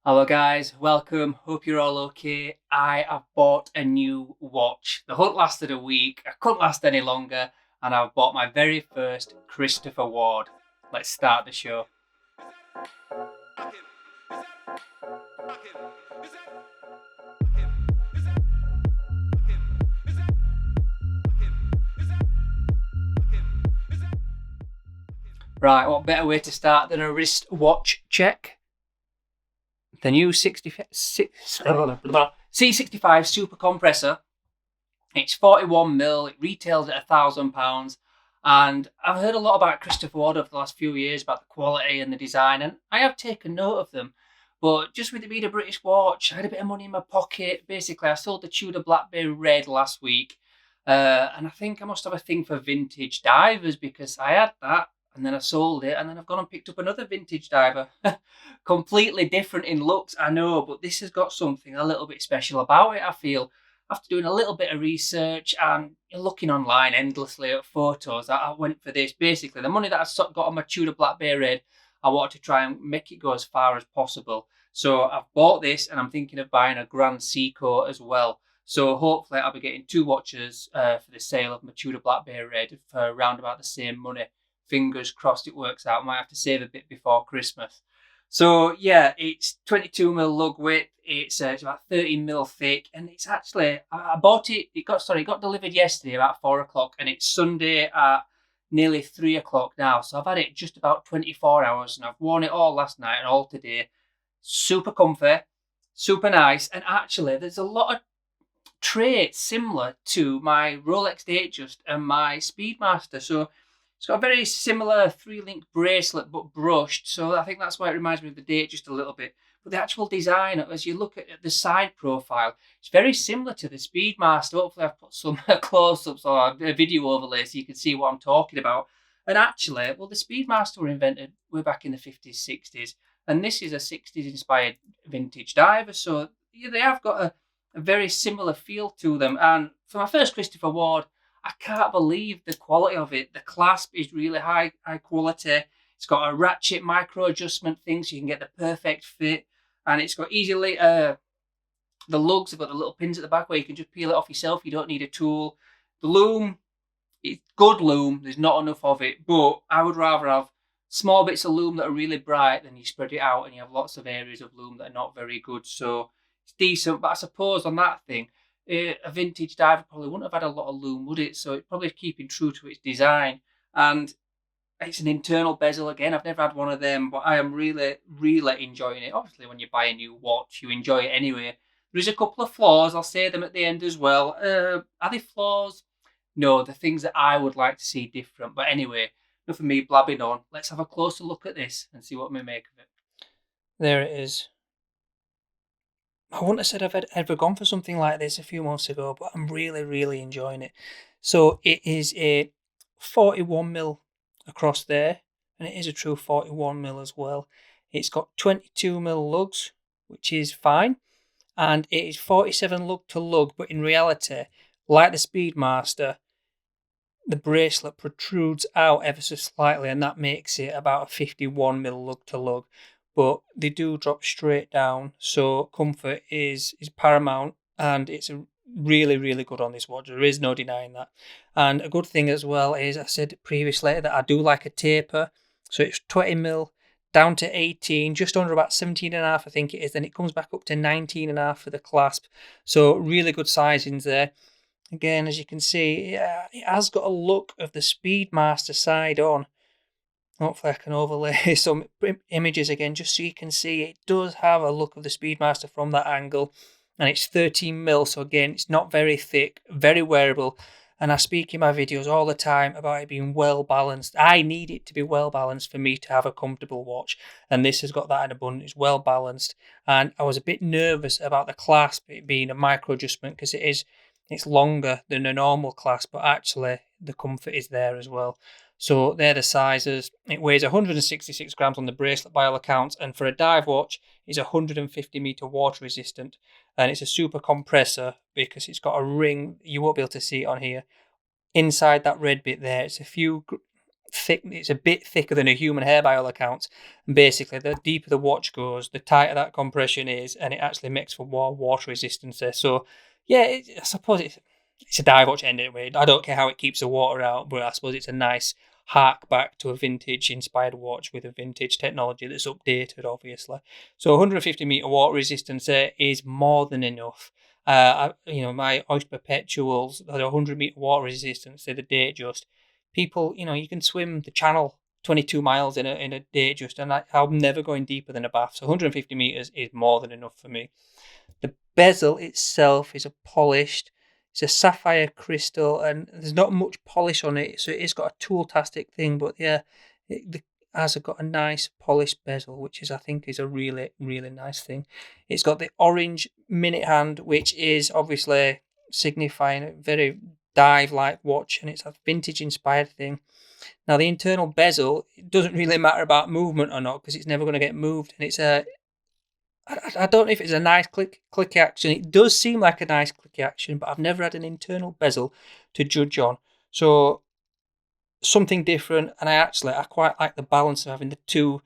Hello guys, welcome. Hope you're all okay. I have bought a new watch. The hunt lasted a week. I couldn't last any longer, and I've bought my very first Christopher Ward. Let's start the show. Right, what better way to start than a wrist watch check? The new C65 Super Compressor. It's 41 mil. It retails at £1,000. And I've heard a lot about Christopher Ward over the last few years about the quality and the design, and I have taken note of them. But just with it being a British watch, I had a bit of money in my pocket. Basically, I sold the Tudor Blackberry Red last week, and I think I must have a thing for vintage divers because I had that, and then I sold it, and then I've gone and picked up another vintage diver. Completely different in looks, I know, but this has got something a little bit special about it, I feel. After doing a little bit of research and looking online endlessly at photos, I went for this. Basically, the money that I got on my Tudor Blackberry Red, I wanted to try and make it go as far as possible. So I've bought this, and I'm thinking of buying a Grand Seiko as well. So hopefully I'll be getting two watches for the sale of my Tudor Blackberry Red for around about the same money. Fingers crossed it works out. Might have to save a bit before Christmas. So yeah, it's 22 mil lug width. It's about 13 mil thick, and it's actually I bought it. It got delivered yesterday about 4 o'clock, and it's Sunday at nearly 3 o'clock now. So I've had it just about 24 hours, and I've worn it all last night and all today. Super comfy, super nice, and actually there's a lot of traits similar to my Rolex Datejust and my Speedmaster. So it's got a very similar three-link bracelet but brushed. So I think that's why it reminds me of the Datejust a little bit. But the actual design, as you look at the side profile, it's very similar to the Speedmaster. Hopefully I've put some close-ups or a video overlay so you can see what I'm talking about. And actually, well, the Speedmaster were invented way back in the 50s, 60s. And this is a 60s inspired vintage diver. So yeah, they have got a very similar feel to them. And for my first Christopher Ward, I can't believe the quality of it. The clasp is really high quality. It's got a ratchet micro adjustment thing so you can get the perfect fit. And it's got easily, the lugs have got the little pins at the back where you can just peel it off yourself. You don't need a tool. The loom, it's good loom. There's not enough of it. But I would rather have small bits of loom that are really bright than you spread it out and you have lots of areas of loom that are not very good. So it's decent. But I suppose on that thing, a vintage diver probably wouldn't have had a lot of loom, would it? So it's probably keeping true to its design. And it's an internal bezel again. I've never had one of them, but I am really, really enjoying it. Obviously, when you buy a new watch, you enjoy it anyway. There's a couple of flaws. I'll say them at the end as well. Are they flaws? No, the things that I would like to see different. But anyway, enough of me blabbing on. Let's have a closer look at this and see what we make of it. There it is. I wouldn't have said I've ever gone for something like this a few months ago, but I'm really, really enjoying it. So it is a 41 mil across there, and it is a true 41 mil as well. It's got 22 mil lugs, which is fine, and it is 47 lug to lug, but in reality, like the Speedmaster, the bracelet protrudes out ever so slightly, and that makes it about a 51 mil lug to lug. But they do drop straight down, so comfort is paramount, and it's really, really good on this watch. There is no denying that. And a good thing as well is, I said previously that I do like a taper, so it's 20 mil down to 18, just under about 17 and a half, I think it is. Then it comes back up to 19 and a half for the clasp. So really good sizings there. Again, as you can see, it has got a look of the Speedmaster side on. Hopefully I can overlay some images again just so you can see it does have a look of the Speedmaster from that angle. And it's 13 mil, so again, it's not very thick, very wearable. And I speak in my videos all the time about it being well balanced. I need it to be well balanced for me to have a comfortable watch. And this has got that in abundance. It's well balanced. And I was a bit nervous about the clasp, it being a micro adjustment, because it's longer than a normal clasp, but actually the comfort is there as well. So they're the sizes. It weighs 166 grams on the bracelet by all accounts, and for a dive watch, it's 150 meter water resistant, and it's a super compressor because it's got a ring. You won't be able to see it on here. Inside that red bit there, it's a few thick. It's a bit thicker than a human hair by all accounts. And basically, the deeper the watch goes, the tighter that compression is, and it actually makes for more water resistance there. So, yeah, I suppose it's a dive watch anyway. I don't care how it keeps the water out, but I suppose it's a nice hark back to a vintage inspired watch with a vintage technology that's updated, obviously. So 150 meter water resistance there is more than enough. My Oyster Perpetuals had 100 meter water resistance the other day. Just people, you can swim the channel 22 miles in a day just, and I'm never going deeper than a bath. So 150 meters is more than enough for me. The bezel itself is it's a sapphire crystal, and there's not much polish on it, so it's got a tool-tastic thing. But yeah, it has got a nice polished bezel, which I think is a really, really nice thing. It's got the orange minute hand, which is obviously signifying a very dive-like watch, and it's a vintage-inspired thing. Now, the internal bezel, it doesn't really matter about movement or not, because it's never going to get moved, and I don't know if it's a nice click action. It does seem like a nice click action, but I've never had an internal bezel to judge on. So something different, and I quite like the balance of having the two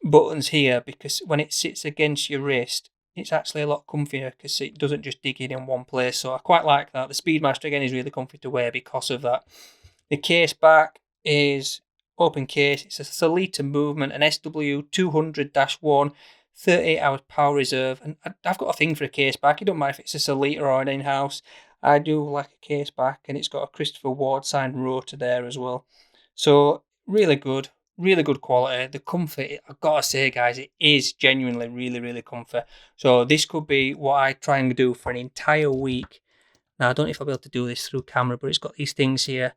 buttons here, because when it sits against your wrist, it's actually a lot comfier because it doesn't just dig in one place. So I quite like that. The Speedmaster again is really comfy to wear because of that. The case back is open case. It's a Solita movement, an SW200-1. 38 hours power reserve, and I've got a thing for a case back. It don't matter if it's a Solita or an in-house. I do like a case back, and it's got a Christopher Ward signed rotor there as well. So really good quality. The comfort, I've got to say, guys, it is genuinely really, really comfy. So this could be what I try and do for an entire week. Now, I don't know if I'll be able to do this through camera, but it's got these things here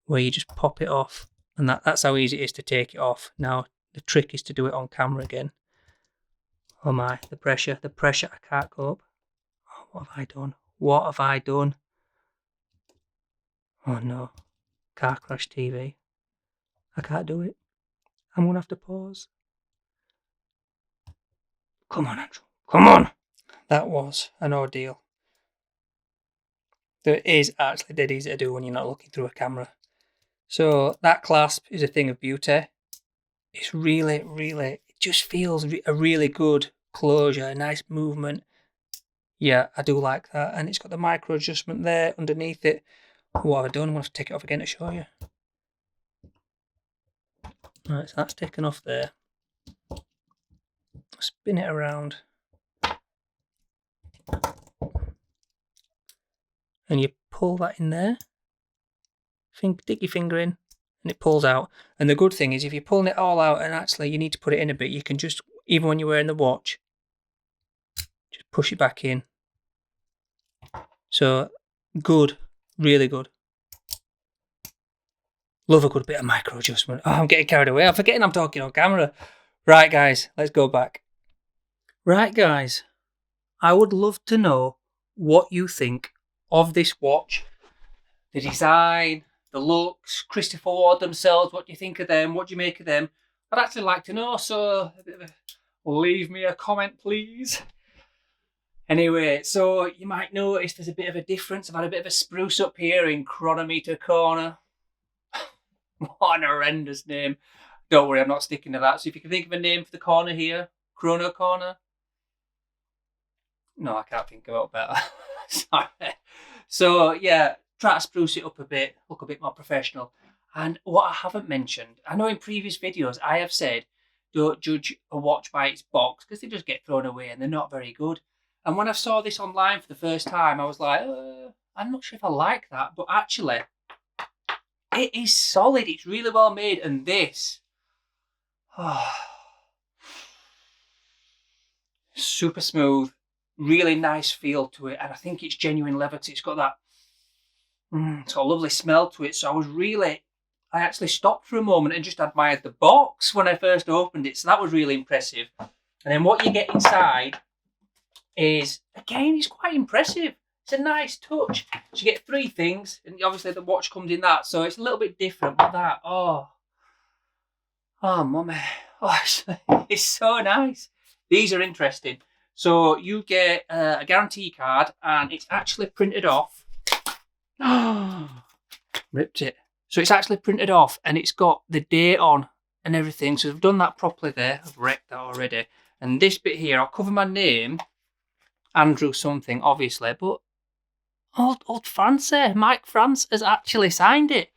where you just pop it off, and that's how easy it is to take it off. Now, the trick is to do it on camera again. Oh my, the pressure, I can't go up. Oh, what have I done? Oh no, car crash TV. I can't do it. I'm going to have to pause. Come on, Andrew, come on! That was an ordeal. It is actually dead easy to do when you're not looking through a camera. So that clasp is a thing of beauty. It's really, really, it just feels a really good closure, a nice movement. Yeah, I do like that. And it's got the micro adjustment there underneath it. What have I done? I'm going to have to take it off again to show you. Right, so that's taken off there. Spin it around. And you pull that in there. Dig your finger in, and it pulls out. And the good thing is, if you're pulling it all out and actually you need to put it in a bit, you can just, even when you're wearing the watch, just push it back in. So good, really good. Love a good bit of micro adjustment. Oh, I'm getting carried away. I'm forgetting I'm talking on camera. Right, guys, let's go back. Right, guys, I would love to know what you think of this watch. The design, the looks, Christopher Ward themselves, what do you think of them? What do you make of them? I'd actually like to know, so leave me a comment, please. Anyway, so you might notice there's a bit of a difference. I've had a bit of a spruce up here in chronometer corner. What an horrendous name. Don't worry, I'm not sticking to that. So if you can think of a name for the corner here, chrono corner. No, I can't think about better. Sorry. So yeah, try to spruce it up a bit, look a bit more professional. And what I haven't mentioned, I know in previous videos I have said, don't judge a watch by its box because they just get thrown away and they're not very good. And when I saw this online for the first time, I was like, I'm not sure if I like that. But actually, it is solid. It's really well made. And this, super smooth, really nice feel to it. And I think it's genuine leather because it's got that it's got a lovely smell to it. So I actually stopped for a moment and just admired the box when I first opened it. So that was really impressive. And then what you get inside is, again, it's quite impressive. It's a nice touch. So you get 3 things, and obviously the watch comes in that, so it's a little bit different. But that, oh mummy, it's so nice. These are interesting. So you get a guarantee card, and it's actually printed off. Ripped it. So it's actually printed off and it's got the date on and everything. So I've done that properly there. I've wrecked that already. And this bit here, I'll cover my name, Andrew something, obviously, but old Francie, Mike France, has actually signed it.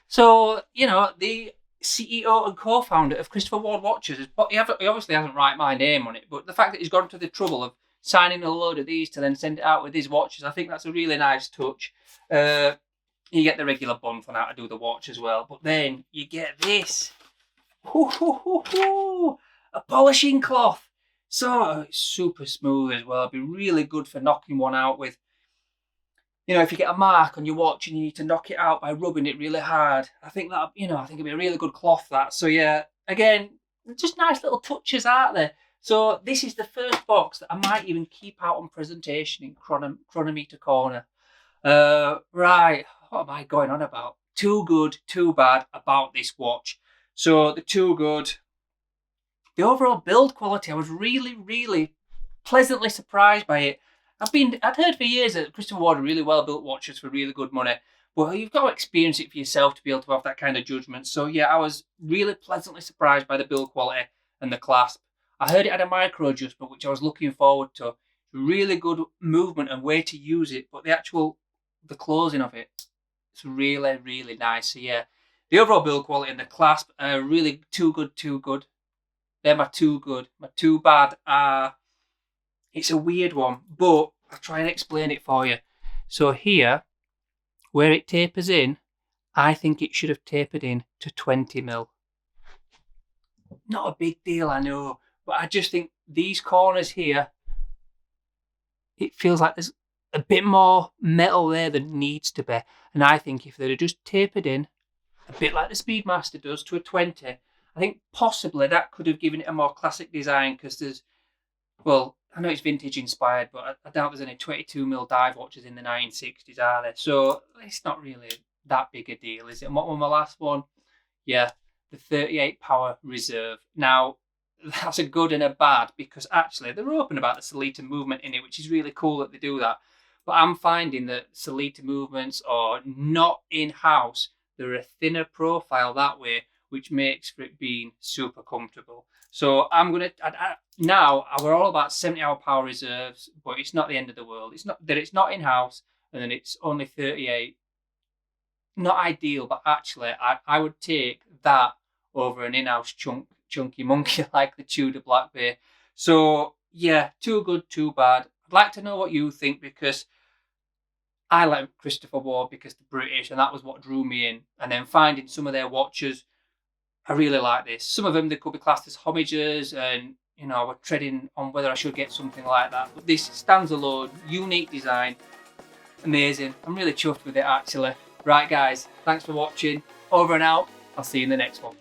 So, you know, the CEO and co-founder of Christopher Ward Watches, he obviously hasn't write my name on it, but the fact that he's gone to the trouble of signing a load of these to then send it out with his watches, I think that's a really nice touch. You get the regular bun for how to do the watch as well, but then you get this. A polishing cloth. So it's super smooth as well. It'd be really good for knocking one out with. You know, if you get a mark on your watch and you need to knock it out by rubbing it really hard, I think it'd be a really good cloth, that. So yeah, again, just nice little touches, aren't there? So this is the first box that I might even keep out on presentation in Chronometer Corner. Right, what am I going on about? Too good, too bad about this watch. So the too good, the overall build quality, I was really, really pleasantly surprised by it. I'd heard for years that Christopher Ward are really well built watches for really good money, but you've got to experience it for yourself to be able to have that kind of judgment. So yeah, I was really pleasantly surprised by the build quality and the clasp. I heard it had a micro adjustment, which I was looking forward to. Really good movement and way to use it, but the closing of it, it's really, really nice. So yeah, the overall build quality and the clasp are really too good, too good. They're my too good. My too bad are. It's a weird one, but I'll try and explain it for you. So here, where it tapers in, I think it should have tapered in to 20 mil. Not a big deal, I know, but I just think these corners here, it feels like there's a bit more metal there than needs to be. And I think if they'd have just tapered in, a bit like the Speedmaster does, to a 20, I think possibly that could have given it a more classic design, because I know it's vintage inspired, but I doubt there's any 22mm dive watches in the 1960s, are there? So it's not really that big a deal, is it? And what was my last one? Yeah, the 38 Power Reserve. Now, that's a good and a bad, because actually they're open about the Solita movement in it, which is really cool that they do that. But I'm finding that Solita movements are not in-house. They're a thinner profile that way, which makes for it being super comfortable. So I'm going to... Now, we're all about 70-hour power reserves, but it's not the end of the world. It's not in-house, and then it's only 38. Not ideal, but actually, I would take that over an in-house chunky monkey like the Tudor Black Bay. So, yeah, too good, too bad. I'd like to know what you think, because I like Christopher Ward because they're British, and that was what drew me in. And then finding some of their watches, I really like this. Some of them, they could be classed as homages, and we're treading on whether I should get something like that. But this stands alone, unique design, amazing. I'm really chuffed with it, actually. Right, guys, thanks for watching. Over and out. I'll see you in the next one.